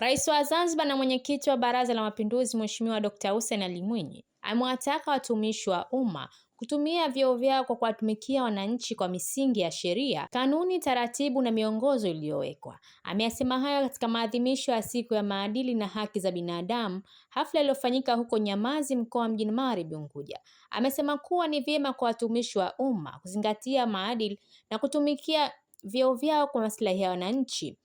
Rais wa Zanzibar na mwenyekiti wa Baraza la Mapinduzi Mheshimiwa Dr. Hussein Ali Mwinyi amewataka watumishi wa umma kutumia vyeo vyao kwa kuwatumikia wananchi kwa misingi ya sheria, kanuni, taratibu na miongozo iliyowekwa. Ameyasema hayo katika maadhimisho ya siku ya maadili na haki za binadamu, hafla iliyofanyika huko Nyamazi, mkoa Mjini Magharibi Unguja. Amesema kuwa ni vyema kwa watumishi wa umma kuzingatia maadili na kutumikia vyeo vyao kwa maslahi ya wananchi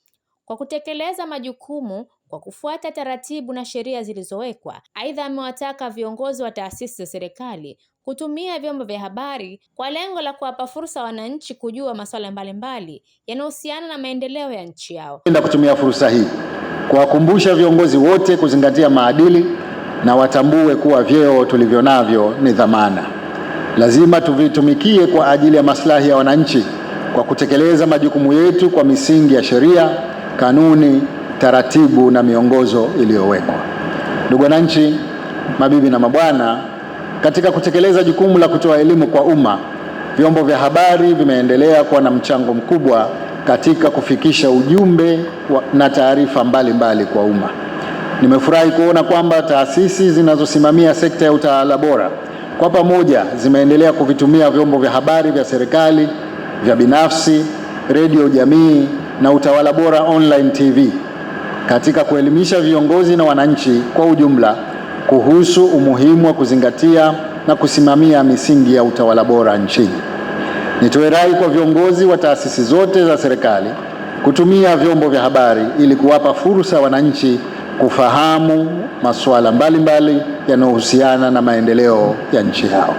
kwa kutekeleza majukumu kwa kufuata taratibu na sheria zilizowekwa. Aidha, amewataka viongozi wa taasisi za serikali kutumia vyombo vya habari kwa lengo la kuwapa fursa wananchi kujua masuala mbalimbali yanayohusiana na maendeleo ya nchi yao. Napenda kutumia fursa hii kuwakumbusha viongozi wote kuzingatia maadili na watambue kuwa vyeo tulivyo navyo ni dhamana. Lazima tuvitumikie kwa ajili ya maslahi ya wananchi kwa kutekeleza majukumu yetu kwa misingi ya sheria, kanuni, taratibu na miongozo iliyowekwa. Ndugu wananchi, mabibi na mabwana, katika kutekeleza jukumu la kutoa elimu kwa umma, vyombo vya habari vimeendelea kuwa na mchango mkubwa katika kufikisha ujumbe na taarifa mbalimbali kwa umma. Nimefurahi kuona kwamba taasisi zinazosimamia sekta ya utawala bora kwa pamoja zimeendelea kuvitumia vyombo vya habari vya serikali, vya binafsi, redio jamii na utawala bora online TV katika kuelimisha viongozi na wananchi kwa ujumla kuhusu umuhimu wa kuzingatia na kusimamia misingi ya utawala bora nchini. Nitoe rai kwa viongozi wa taasisi zote za serikali kutumia vyombo vya habari ili kuwapa fursa wananchi kufahamu masuala mbalimbali yanayohusiana na maendeleo ya nchi yao.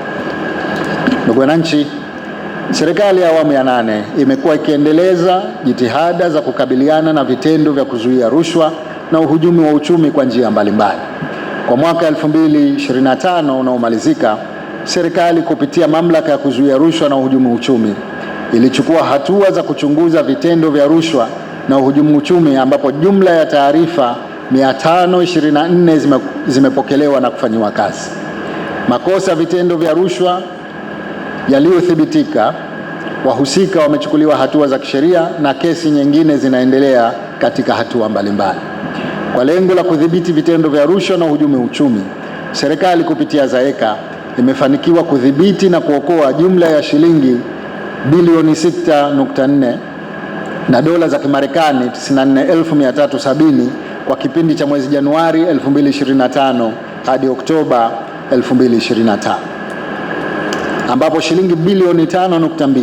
Ndugu wananchi, serikali ya awamu ya 8 imekuwa ikiendeleza jitihada za kukabiliana na vitendo vya kuzuia rushwa na uhujumu wa uchumi kwa njia mbalimbali. Kwa mwaka 2025 unaomalizika, serikali kupitia mamlaka ya kuzuia rushwa na uhujumu uchumi ilichukua hatua za kuchunguza vitendo vya rushwa na uhujumu uchumi, ambapo jumla ya taarifa 524 zimepokelewa na kufanyiwa kazi. Makosa vitendo vya rushwa yaliyothibitika, wahusika wamechukuliwa hatua za kisheria na kesi nyingine zinaendelea katika hatua mbalimbali. Kwa lengo la kudhibiti vitendo vya rushwa na uhujumu uchumi, serikali kupitia ZAECA imefanikiwa kudhibiti na kuokoa jumla ya shilingi bilioni 6.4 na dola za Kimarekani 94,370 kwa kipindi cha mwezi Januari 2025 hadi Oktoba 2025, ambapo shilingi bilioni 5.2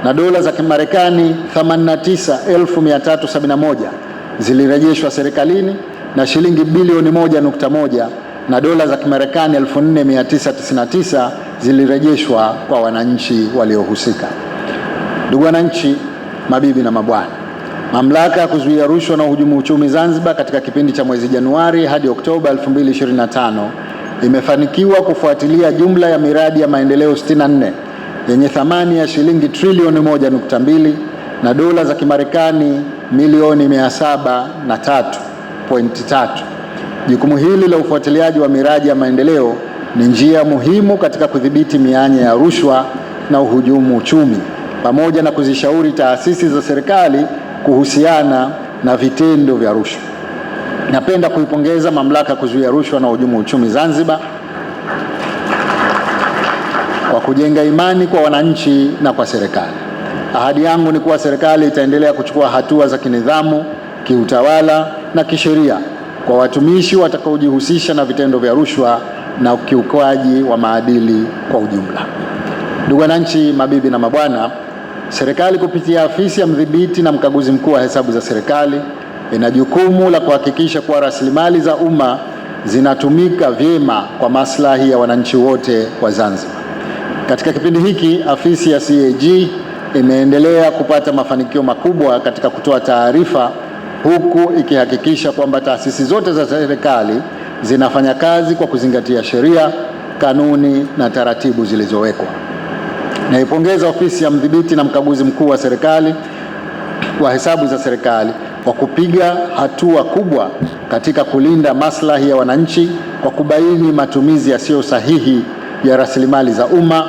na dola za Kimarekani 89,371 zilirejeshwa serikalini na shilingi bilioni 1.1 na dola za Kimarekani 4,999 zilirejeshwa kwa wananchi waliohusika. Ndugu wananchi, mabibi na mabwana, mamlaka ya kuzuia rushwa na uhujumu uchumi Zanzibar katika kipindi cha mwezi Januari hadi Oktoba 2025 imefanikiwa kufuatilia jumla ya miradi ya maendeleo 64 yenye thamani ya shilingi trilioni 1.2 na dola za Kimarekani milioni 703.3. Jukumu hili la ufuatiliaji wa miradi ya maendeleo ni njia muhimu katika kudhibiti mianya ya rushwa na uhujumu uchumi pamoja na kuzishauri taasisi za serikali kuhusiana na vitendo vya rushwa. Napenda kuipongeza mamlaka ya kuzuia rushwa na uhujumu uchumi Zanzibar kwa kujenga imani kwa wananchi na kwa serikali. Ahadi yangu ni kuwa serikali itaendelea kuchukua hatua za kinidhamu, kiutawala na kisheria kwa watumishi watakaojihusisha na vitendo vya rushwa na ukiukwaji wa maadili kwa ujumla. Ndugu wananchi, mabibi na mabwana, serikali kupitia afisi ya mdhibiti na mkaguzi mkuu wa hesabu za serikali ina jukumu la kuhakikisha kuwa rasilimali za umma zinatumika vyema kwa maslahi ya wananchi wote wa Zanzibar. Katika kipindi hiki, afisi ya CAG imeendelea kupata mafanikio makubwa katika kutoa taarifa, huku ikihakikisha kwamba taasisi zote za serikali zinafanya kazi kwa kuzingatia sheria, kanuni na taratibu zilizowekwa. Naipongeza ofisi ya mdhibiti na mkaguzi mkuu wa serikali wa hesabu za serikali kwa kupiga hatua kubwa katika kulinda maslahi ya wananchi kwa kubaini matumizi yasiyo sahihi ya rasilimali za umma,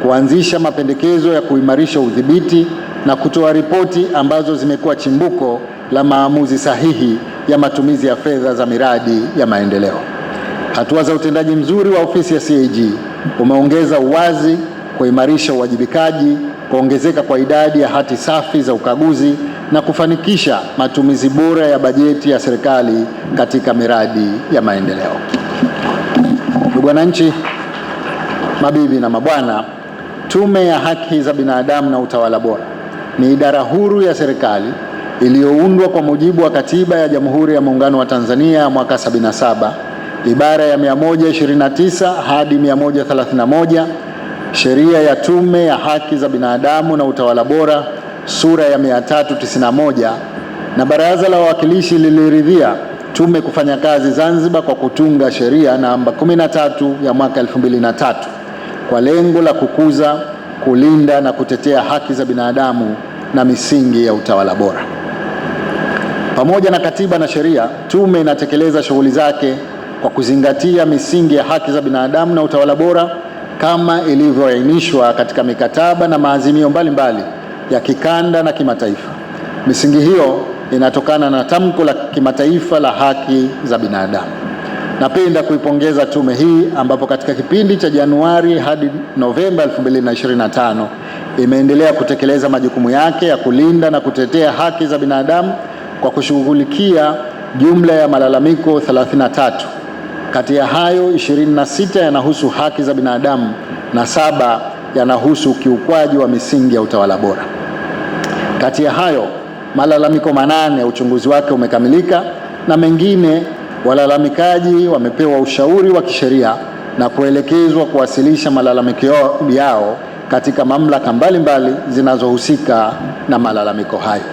kuanzisha mapendekezo ya kuimarisha udhibiti na kutoa ripoti ambazo zimekuwa chimbuko la maamuzi sahihi ya matumizi ya fedha za miradi ya maendeleo. Hatua za utendaji mzuri wa ofisi ya CAG umeongeza uwazi, kuimarisha uwajibikaji, kuongezeka kwa idadi ya hati safi za ukaguzi na kufanikisha matumizi bora ya bajeti ya serikali katika miradi ya maendeleo. Ndugu wananchi, mabibi na mabwana, Tume ya Haki za Binadamu na Utawala Bora ni idara huru ya serikali iliyoundwa kwa mujibu wa Katiba ya Jamhuri ya Muungano wa Tanzania ya mwaka 77, ibara ya 129 hadi 131, Sheria ya Tume ya Haki za Binadamu na Utawala Bora sura ya 391, na Baraza la Wawakilishi liliridhia tume kufanya kazi Zanzibar kwa kutunga sheria namba 13 ya mwaka 2003 kwa lengo la kukuza, kulinda na kutetea haki za binadamu na misingi ya utawala bora. Pamoja na katiba na sheria, tume inatekeleza shughuli zake kwa kuzingatia misingi ya haki za binadamu na utawala bora kama ilivyoainishwa katika mikataba na maazimio mbalimbali ya kikanda na kimataifa. Misingi hiyo inatokana na tamko la kimataifa la haki za binadamu. Napenda kuipongeza tume hii ambapo katika kipindi cha Januari hadi Novemba 2025 imeendelea kutekeleza majukumu yake ya kulinda na kutetea haki za binadamu kwa kushughulikia jumla ya malalamiko 33. Kati ya hayo 26 yanahusu haki za binadamu na 7 yanahusu ukiukwaji wa misingi ya utawala bora. Kati ya hayo malalamiko 8 ya uchunguzi wake umekamilika na mengine walalamikaji wamepewa ushauri wa kisheria na kuelekezwa kuwasilisha malalamiko yao katika mamlaka mbalimbali zinazohusika na malalamiko hayo.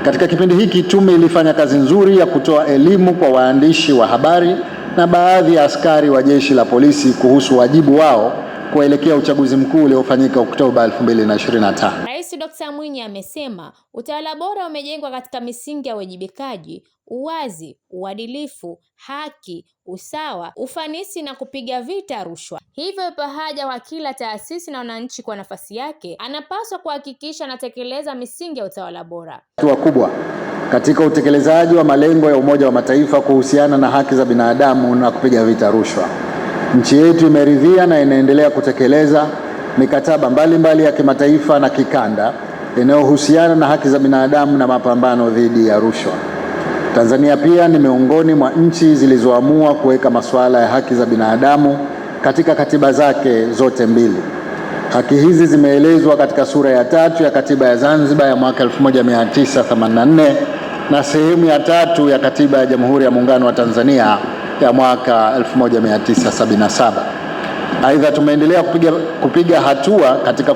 Katika kipindi hiki tume ilifanya kazi nzuri ya kutoa elimu kwa waandishi wa habari na baadhi ya askari wa jeshi la polisi kuhusu wajibu wao kuelekea uchaguzi mkuu uliofanyika Oktoba 2025. Rais Dr. Mwinyi amesema utawala bora umejengwa katika misingi ya uwajibikaji, uwazi, uadilifu, haki, usawa, ufanisi na kupiga vita rushwa. Hivyo ipo haja kwa kila taasisi na wananchi kwa nafasi yake anapaswa kuhakikisha anatekeleza misingi ya utawala bora. Hatua kubwa katika utekelezaji wa malengo ya Umoja wa Mataifa kuhusiana na haki za binadamu na kupiga vita rushwa. Nchi yetu imeridhia na inaendelea kutekeleza mikataba mbalimbali ya kimataifa na kikanda inayohusiana na haki za binadamu na mapambano dhidi ya rushwa. Tanzania pia ni miongoni mwa nchi zilizoamua kuweka masuala ya haki za binadamu katika katiba zake zote mbili. Haki hizi zimeelezwa katika sura ya 3 ya Katiba ya Zanzibar ya mwaka 1984 na sehemu ya 3 ya Katiba ya Jamhuri ya Muungano wa Tanzania ya mwaka 1977. Aidha, tumeendelea kupiga hatua katika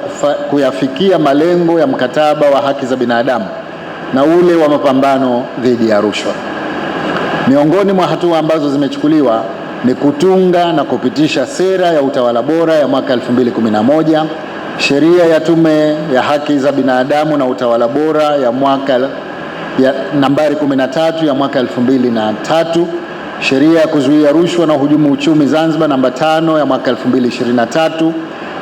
kuyafikia malengo ya mkataba wa haki za binadamu na ule wa mapambano dhidi ya rushwa. Miongoni mwa hatua ambazo zimechukuliwa ni kutunga na kupitisha sera ya utawala bora ya mwaka 2011, sheria ya Tume ya Haki za Binadamu na Utawala Bora ya mwaka nambari 13 ya mwaka 2003, sheria ya kuzuia rushwa na uhujumu uchumi Zanzibar namba 5 ya mwaka 2023,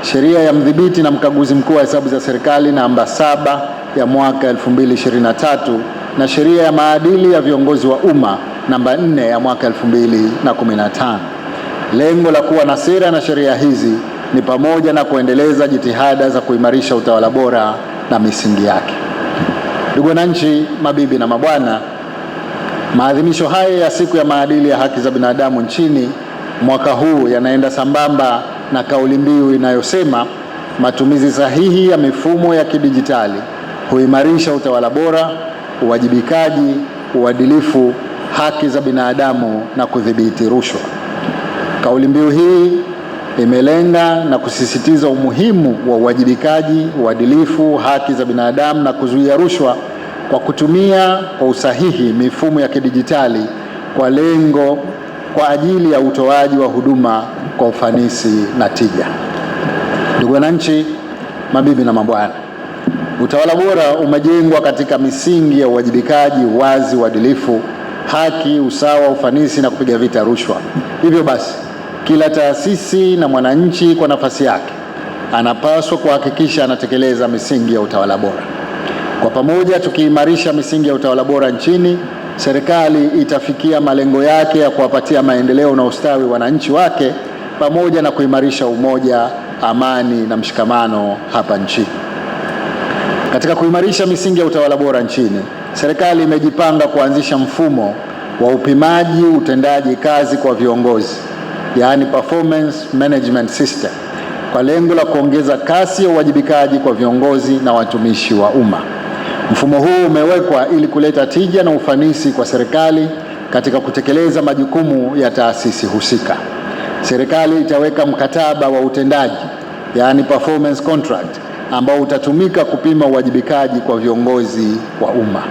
sheria ya mdhibiti na mkaguzi mkuu wa hesabu za serikali namba 7 ya mwaka 2023 na sheria ya maadili ya viongozi wa umma namba 4 ya mwaka 2015. Lengo la kuwa na sera na sheria hizi ni pamoja na kuendeleza jitihada za kuimarisha utawala bora na misingi yake. Ndugu wananchi, mabibi na mabwana, maadhimisho haya ya siku ya maadili ya haki za binadamu nchini mwaka huu yanaenda sambamba na kauli mbiu inayosema matumizi sahihi ya mifumo ya kidijitali huimarisha utawala bora, uwajibikaji, uadilifu, haki za binadamu na kudhibiti rushwa. Kauli mbiu hii imelenga na kusisitiza umuhimu wa uwajibikaji, uadilifu, haki za binadamu na kuzuia rushwa kwa kutumia kwa usahihi mifumo ya kidijitali kwa ajili ya utoaji wa huduma kwa ufanisi na tija. Ndugu wananchi, mabibi na mabwana, utawala bora umejengwa katika misingi ya uwajibikaji, uwazi, uadilifu, haki, usawa, ufanisi na kupiga vita rushwa. Hivyo basi, kila taasisi na mwananchi kwa nafasi yake anapaswa kuhakikisha anatekeleza misingi ya utawala bora. Kwa pamoja tukiimarisha misingi ya utawala bora nchini, serikali itafikia malengo yake ya kuwapatia maendeleo na ustawi wananchi wake pamoja na kuimarisha umoja, amani na mshikamano hapa nchini. Katika kuimarisha misingi ya utawala bora nchini, serikali imejipanga kuanzisha mfumo wa upimaji utendaji kazi kwa viongozi, yaani performance management system, kwa lengo la kuongeza kasi ya uwajibikaji kwa viongozi na watumishi wa umma. Mfumo huu umewekwa ili kuleta tija na ufanisi kwa serikali katika kutekeleza majukumu ya taasisi husika. Serikali itaweka mkataba wa utendaji, yaani performance contract, ambao utatumika kupima uwajibikaji kwa viongozi wa umma.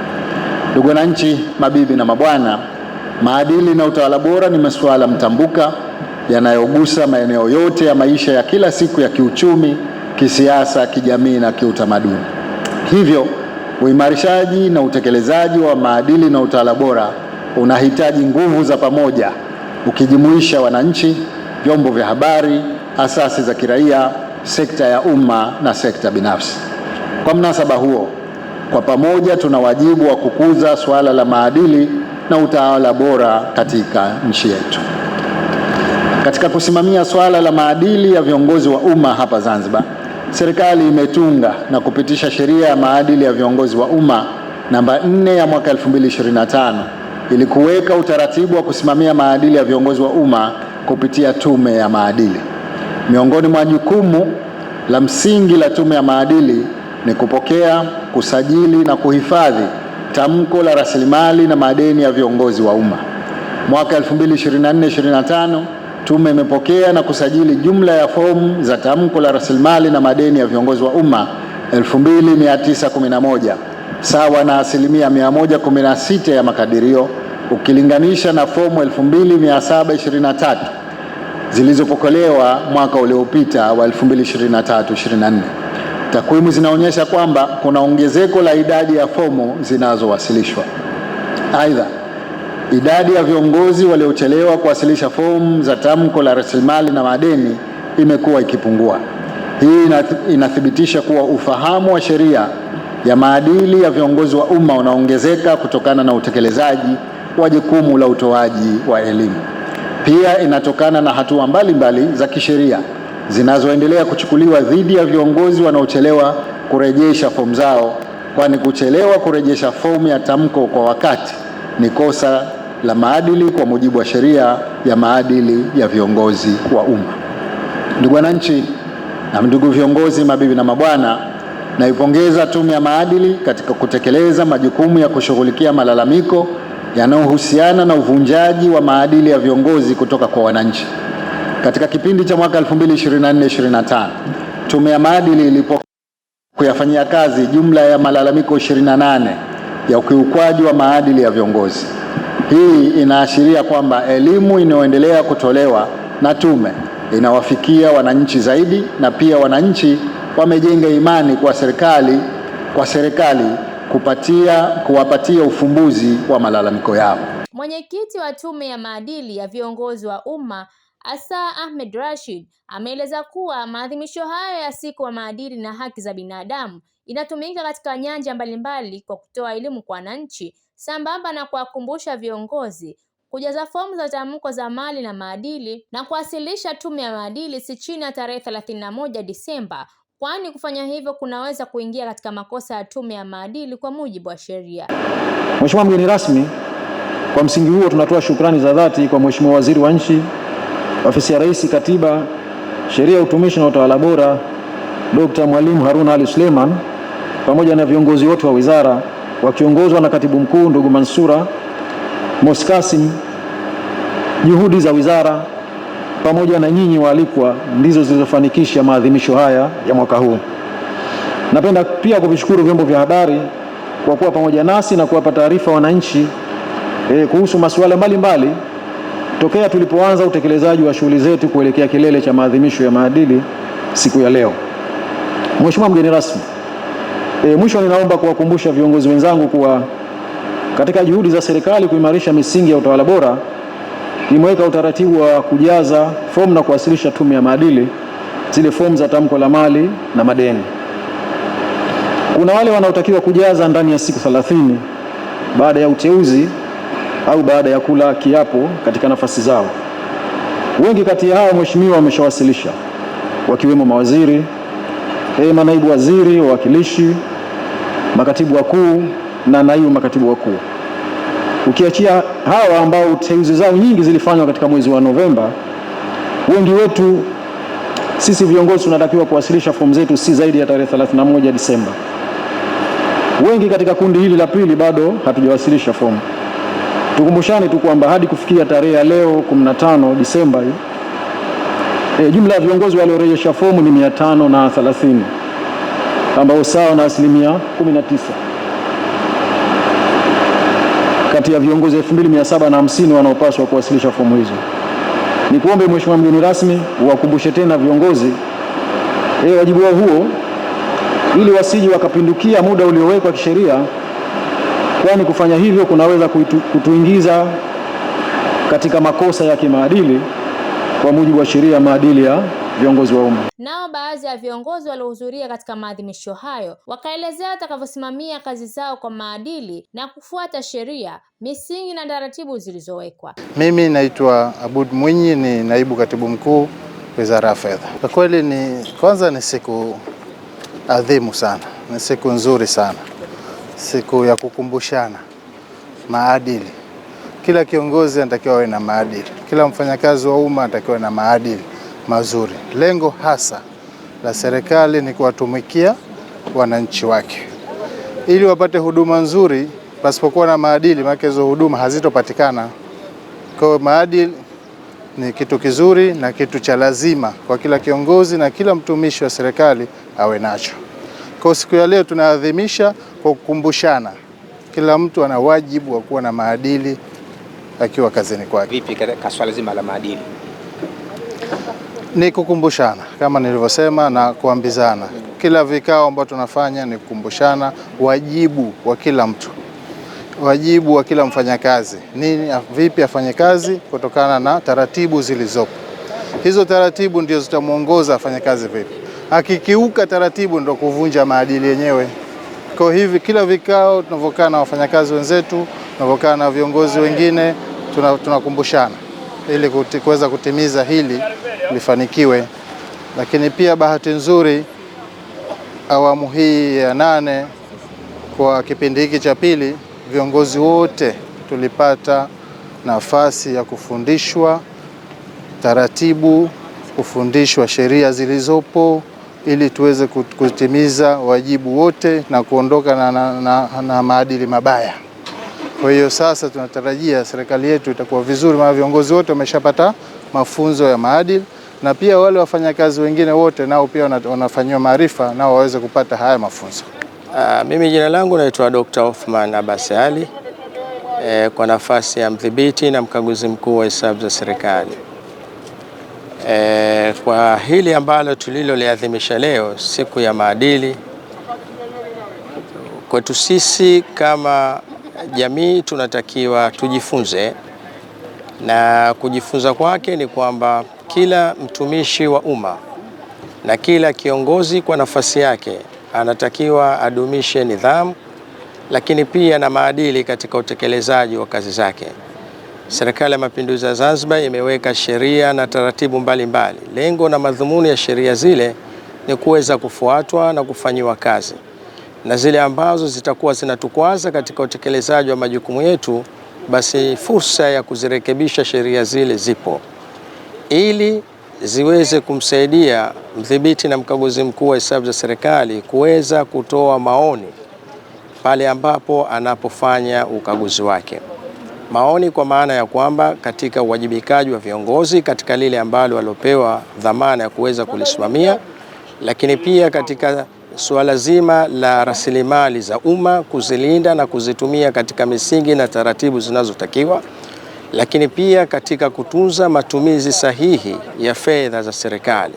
Ndugu wananchi, mabibi na mabwana, maadili na utawala bora ni masuala mtambuka yanayogusa maeneo yote ya maisha ya kila siku ya kiuchumi, kisiasa, kijamii na kiutamaduni. Hivyo, uimarishaji na utekelezaji wa maadili na utawala bora unahitaji nguvu za pamoja, ukijumuisha wananchi, vyombo vya habari, asasi za kiraia, sekta ya umma na sekta binafsi. Kwa mnasaba huo, kwa pamoja tuna wajibu wa kukuza suala la maadili na utawala bora katika nchi yetu. Katika kusimamia suala la maadili ya viongozi wa umma hapa Zanzibar, serikali imetunga na kupitisha sheria ya maadili ya viongozi wa umma namba 4 ya mwaka 2025 ili kuweka utaratibu wa kusimamia maadili ya viongozi wa umma kupitia Tume ya Maadili. Miongoni mwa jukumu la msingi la Tume ya Maadili ni kupokea, kusajili na kuhifadhi tamko la rasilimali na madeni ya viongozi wa umma. Mwaka 2024-2025 Tume imepokea na kusajili jumla ya fomu za tamko la rasilimali na madeni ya viongozi wa umma 2911, sawa na 116% ya makadirio, ukilinganisha na fomu 2723 zilizopokelewa mwaka uliopita wa 2023-2024. Takwimu zinaonyesha kwamba kuna ongezeko la idadi ya fomu zinazowasilishwa. Aidha, idadi ya viongozi waliochelewa kuwasilisha fomu za tamko la rasilimali na madeni imekuwa ikipungua. Hii inathibitisha kuwa ufahamu wa sheria ya maadili ya viongozi wa umma unaongezeka kutokana na utekelezaji wa jukumu la utoaji wa elimu. Pia inatokana na hatua mbalimbali za kisheria zinazoendelea kuchukuliwa dhidi ya viongozi wanaochelewa kurejesha fomu zao, kwani kuchelewa kurejesha fomu ya tamko kwa wakati ni kosa la maadili kwa mujibu wa sheria ya maadili ya viongozi wa umma. Ndugu wananchi na ndugu viongozi, mabibi na mabwana, naipongeza Tume ya Maadili katika kutekeleza majukumu ya kushughulikia malalamiko yanayohusiana na uvunjaji wa maadili ya viongozi kutoka kwa wananchi. Katika kipindi cha mwaka 2024-2025, Tume ya Maadili ilipokea kuyafanyia kazi jumla ya malalamiko 28 ya ukiukwaji wa maadili ya viongozi. Hii inaashiria kwamba elimu inayoendelea kutolewa na tume inawafikia wananchi zaidi, na pia wananchi wamejenga imani kwa serikali kuwapatia ufumbuzi wa malalamiko yao. Mwenyekiti wa Tume ya Maadili ya Viongozi wa Umma, Asa Ahmed Rashid, ameeleza kuwa maadhimisho hayo ya siku ya maadili na haki za binadamu inatumika katika nyanja mbalimbali kwa kutoa elimu kwa wananchi, sambamba na kuwakumbusha viongozi kujaza fomu za tamko za mali na maadili na kuwasilisha Tume ya Maadili si chini ya tarehe 31 Disemba, kwani kufanya hivyo kunaweza kuingia katika makosa ya Tume ya Maadili kwa mujibu wa sheria. Mheshimiwa mgeni rasmi, kwa msingi huo tunatoa shukrani za dhati kwa Mheshimiwa Waziri wa Nchi, Ofisi ya Rais, Katiba, Sheria, Utumishi na Utawala Bora, Dr. Mwalimu Harun Ali Suleiman, pamoja na viongozi wote wa wizara wakiongozwa na Katibu Mkuu ndugu Mansura Moskasim. Juhudi za wizara pamoja na nyinyi waalikwa ndizo zilizofanikisha maadhimisho haya ya mwaka huu. Napenda pia kuvishukuru vyombo vya habari kwa kuwa pamoja nasi na kuwapa taarifa wananchi kuhusu masuala mbalimbali tokea tulipoanza utekelezaji wa shughuli zetu kuelekea kilele cha maadhimisho ya maadili siku ya leo. Mheshimiwa mgeni rasmi, mwisho ninaomba kuwakumbusha viongozi wenzangu kuwa katika juhudi za serikali kuimarisha misingi ya utawala bora, imeweka utaratibu wa kujaza fomu na kuwasilisha Tume ya Maadili zile fomu za tamko la mali na madeni. Kuna wale wanaotakiwa kujaza ndani ya siku 30 baada ya uteuzi au baada ya kula kiapo katika nafasi zao. Wengi kati ya hao mheshimiwa wameshawasilisha, wakiwemo mawaziri, manaibu waziri, wawakilishi, makatibu wakuu na naibu makatibu wakuu. Ukiachia hawa ambao teuzi zao nyingi zilifanywa katika mwezi wa Novemba, wengi wetu sisi viongozi tunatakiwa kuwasilisha fomu zetu si zaidi ya tarehe 31 Disemba. Wengi katika kundi hili la pili bado hatujawasilisha fomu. Tukumbushane tu kwamba hadi kufikia tarehe ya leo 15 Disemba jumla ya viongozi waliorejesha fomu ni 530 ambao sawa na 19% kati ya viongozi 2750 wanaopaswa kuwasilisha fomu hizo. Nikuombe Mheshimiwa mgeni rasmi uwakumbushe tena viongozi wajibu wao huo, ili wasiji wakapindukia muda uliowekwa kisheria, kwani kufanya hivyo kunaweza kutuingiza katika makosa ya kimaadili kwa mujibu wa sheria ya maadili ya viongozi wa umma. Nao baadhi ya viongozi waliohudhuria katika maadhimisho hayo wakaelezea watakavyosimamia kazi zao kwa maadili na kufuata sheria, misingi na taratibu zilizowekwa. Mimi naitwa Abud Mwinyi, ni naibu katibu mkuu Wizara ya Fedha. Kwa kweli kwanza ni siku adhimu sana, ni siku nzuri sana, siku ya kukumbushana maadili. Kila kiongozi anatakiwa awe na maadili, kila mfanyakazi wa umma anatakiwa na maadili mazuri. Lengo hasa la serikali ni kuwatumikia wananchi wake ili wapate huduma nzuri. Pasipokuwa na maadili, maana hizo huduma hazitopatikana. Kwa maadili ni kitu kizuri na kitu cha lazima kwa kila kiongozi na kila mtumishi wa serikali awe nacho. Kwa siku ya leo tunaadhimisha kwa kukumbushana, kila mtu ana wajibu wa kuwa na maadili akiwa kazini kwake. Vipi katika swala zima la maadili? Ni kukumbushana kama nilivyosema na kuambizana. Kila vikao ambavyo tunafanya ni kukumbushana wajibu wa kila mtu, wajibu wa kila mfanyakazi, vipi afanye kazi kutokana na taratibu zilizopo. Hizo taratibu ndio zitamuongoza afanye kazi vipi. Akikiuka taratibu ndio kuvunja maadili yenyewe. Kwa hivi kila vikao tunavokaa na wafanyakazi wenzetu, tunavokaa na viongozi wengine, tunakumbushana ili kuweza kutimiza hili lifanikiwe. Lakini pia bahati nzuri awamu hii ya 8 kwa kipindi hiki cha pili, viongozi wote tulipata nafasi ya kufundishwa taratibu, kufundishwa sheria zilizopo ili tuweze kutimiza wajibu wote na kuondoka na maadili mabaya. Kwa hiyo sasa tunatarajia serikali yetu itakuwa vizuri, maana viongozi wote wameshapata mafunzo ya maadili, na pia wale wafanyakazi wengine wote nao pia wanafanywa maarifa nao waweze kupata haya mafunzo. Mimi jina langu naitwa Dr. Othman Abbas Ali, kwa nafasi ya mdhibiti na mkaguzi mkuu wa hesabu za serikali. Kwa hili ambalo tuliloliadhimisha leo, siku ya maadili, kwetu sisi kama jamii tunatakiwa tujifunze, na kujifunza kwake ni kwamba kila mtumishi wa umma na kila kiongozi kwa nafasi yake anatakiwa adumishe nidhamu, lakini pia na maadili katika utekelezaji wa kazi zake. Serikali ya Mapinduzi ya Zanzibar imeweka sheria na taratibu mbalimbali. Lengo na madhumuni ya sheria zile ni kuweza kufuatwa na kufanyiwa kazi, na zile ambazo zitakuwa zinatukwaza katika utekelezaji wa majukumu yetu, basi fursa ya kuzirekebisha sheria zile zipo ili ziweze kumsaidia mdhibiti na mkaguzi mkuu wa hesabu za serikali kuweza kutoa maoni pale ambapo anapofanya ukaguzi wake. Maoni kwa maana ya kwamba katika uwajibikaji wa viongozi katika lile ambalo waliopewa dhamana ya kuweza kulisimamia, lakini pia katika suala zima la rasilimali za umma, kuzilinda na kuzitumia katika misingi na taratibu zinazotakiwa, lakini pia katika kutunza matumizi sahihi ya fedha za serikali.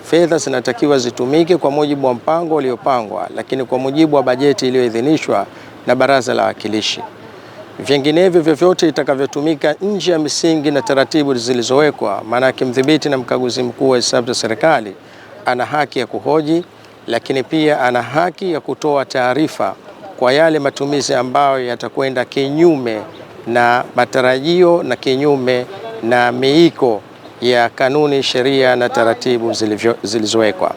Fedha zinatakiwa zitumike kwa mujibu wa mpango uliopangwa, lakini kwa mujibu wa bajeti iliyoidhinishwa na Baraza la Wawakilishi. Vinginevyo vyovyote itakavyotumika nje ya misingi na taratibu zilizowekwa, maana mdhibiti na mkaguzi mkuu wa hesabu za serikali ana haki ya kuhoji, lakini pia ana haki ya kutoa taarifa kwa yale matumizi ambayo yatakwenda kinyume na matarajio na kinyume na miiko ya kanuni, sheria na taratibu zilizowekwa.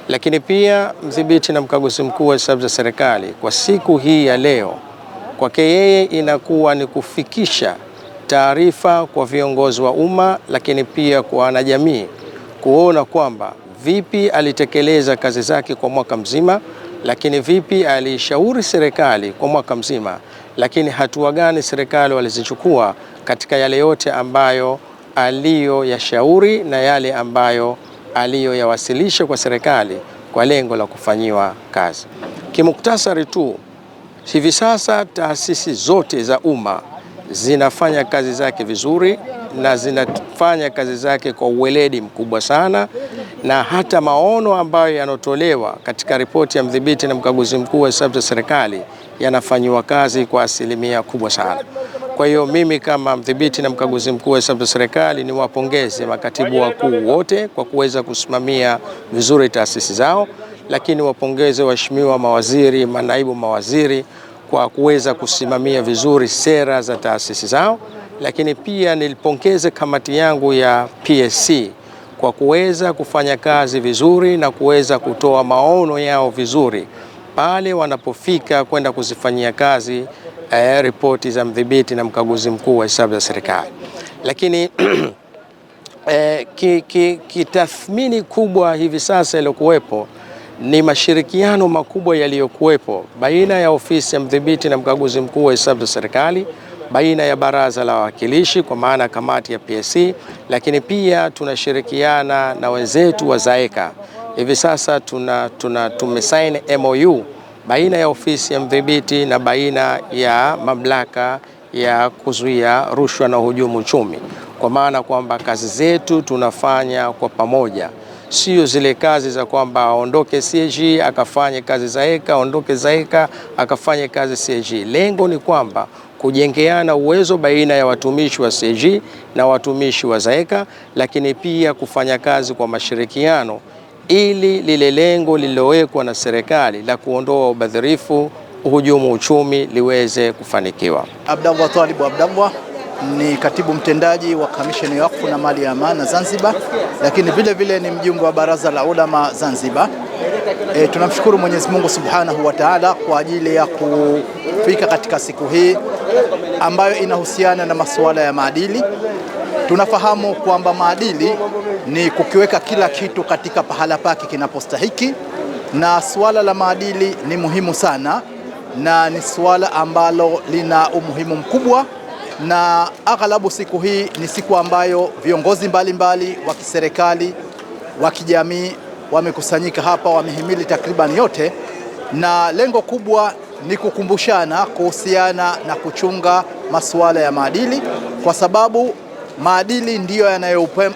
Lakini pia mdhibiti na mkaguzi mkuu wa hesabu za serikali kwa siku hii ya leo, kwake yeye inakuwa ni kufikisha taarifa kwa viongozi wa umma, lakini pia kwa wanajamii kuona kwamba vipi alitekeleza kazi zake kwa mwaka mzima, lakini vipi alishauri serikali kwa mwaka mzima, lakini hatua gani serikali walizichukua katika yale yote ambayo aliyoyashauri na yale ambayo aliyoyawasilisha kwa serikali kwa lengo la kufanyiwa kazi. Kimuktasari tu, hivi sasa taasisi zote za umma zinafanya kazi zake vizuri na zinafanya kazi zake kwa uweledi mkubwa sana, na hata maono ambayo yanotolewa katika ripoti ya mdhibiti na mkaguzi mkuu wa hesabu za serikali yanafanywa kazi kwa asilimia kubwa sana. Kwa hiyo mimi kama mdhibiti na mkaguzi mkuu wa hesabu za serikali niwapongeze makatibu wakuu wote kwa kuweza kusimamia vizuri taasisi zao, lakini wapongeze waheshimiwa mawaziri, manaibu mawaziri kwa kuweza kusimamia vizuri sera za taasisi zao, lakini pia nilipongeze kamati yangu ya PSC kwa kuweza kufanya kazi vizuri na kuweza kutoa maono yao vizuri pale wanapofika kwenda kuzifanyia kazi ripoti za mdhibiti na mkaguzi mkuu wa hesabu za serikali. Lakini kitathmini kubwa hivi sasa iliyokuwepo ni mashirikiano makubwa yaliyokuwepo baina ya ofisi ya mdhibiti na mkaguzi mkuu wa hesabu za serikali, baina ya baraza la wawakilishi kwa maana kamati ya PSC, lakini pia tunashirikiana na wenzetu wa ZAECA. Hivi sasa tumesaini MOU baina ya ofisi ya mdhibiti na baina ya mamlaka ya kuzuia rushwa na uhujumu uchumi, kwa maana kwamba kazi zetu tunafanya kwa pamoja, sio zile kazi za kwamba aondoke CAG akafanye kazi ZAECA, aondoke ZAECA akafanye kazi CAG. Lengo ni kwamba kujengeana uwezo baina ya watumishi wa CAG na watumishi wa ZAECA, lakini pia kufanya kazi kwa mashirikiano ili lile lengo lililowekwa na serikali la kuondoa ubadhirifu, uhujumu uchumi liweze kufanikiwa. Abdallah Talibu Abdallah ni katibu mtendaji wa Kamisheni ya Wakfu na Mali ya Amana Zanzibar, lakini vile vile ni mjumbe wa Baraza la Ulama Zanzibar. Tunamshukuru Mwenyezi Mungu Subhanahu wa Ta'ala kwa ajili ya kufika katika siku hii ambayo inahusiana na masuala ya maadili. Tunafahamu kwamba maadili ni kukiweka kila kitu katika pahala pake kinapostahiki, na suala la maadili ni muhimu sana na ni suala ambalo lina umuhimu mkubwa, na aghalabu siku hii ni siku ambayo viongozi mbalimbali wa kiserikali, wa kijamii wamekusanyika hapa, wamehimili takriban yote, na lengo kubwa ni kukumbushana kuhusiana na kuchunga masuala ya maadili, kwa sababu maadili ndiyo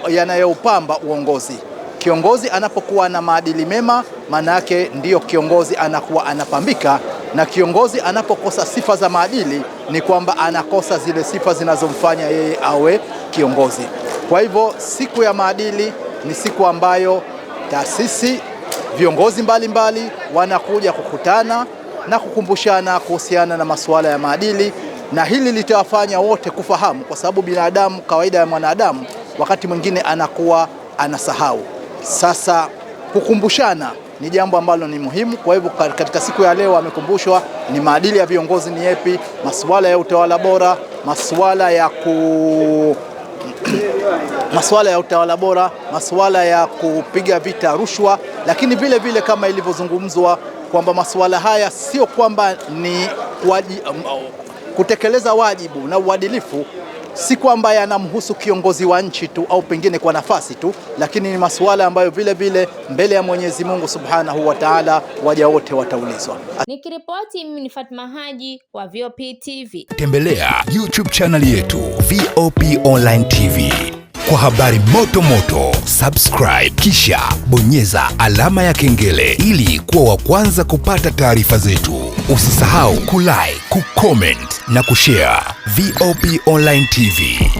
yanayoupamba uongozi. Kiongozi anapokuwa na maadili mema, maana yake ndiyo kiongozi anakuwa anapambika, na kiongozi anapokosa sifa za maadili ni kwamba anakosa zile sifa zinazomfanya yeye awe kiongozi. Kwa hivyo siku ya maadili ni siku ambayo taasisi, viongozi mbalimbali wanakuja kukutana na kukumbushana kuhusiana na masuala ya maadili, na hili litawafanya wote kufahamu, kwa sababu binadamu, kawaida ya mwanadamu, wakati mwingine anakuwa anasahau. Sasa kukumbushana ni jambo ambalo ni muhimu. Kwa hivyo katika siku ya leo wamekumbushwa ni maadili ya viongozi ni yapi, masuala ya utawala bora, masuala ya kupiga vita rushwa, lakini vile vile kama ilivyozungumzwa kwamba masuala haya sio kwamba ni kutekeleza wajibu na uadilifu, si kwamba yanamhusu kiongozi wa nchi tu au pengine kwa nafasi tu, lakini ni masuala ambayo vile vile mbele ya Mwenyezi Mungu Subhanahu wa Ta'ala waja wote wataulizwa. Nikiripoti mimi ni Fatma Haji wa VOP TV. Tembelea YouTube channel yetu VOP Online TV kwa habari moto moto. Subscribe kisha bonyeza alama ya kengele ili kuwa wa kwanza kupata taarifa zetu. Usisahau kulike, kucomment na kushare. VOP Online TV.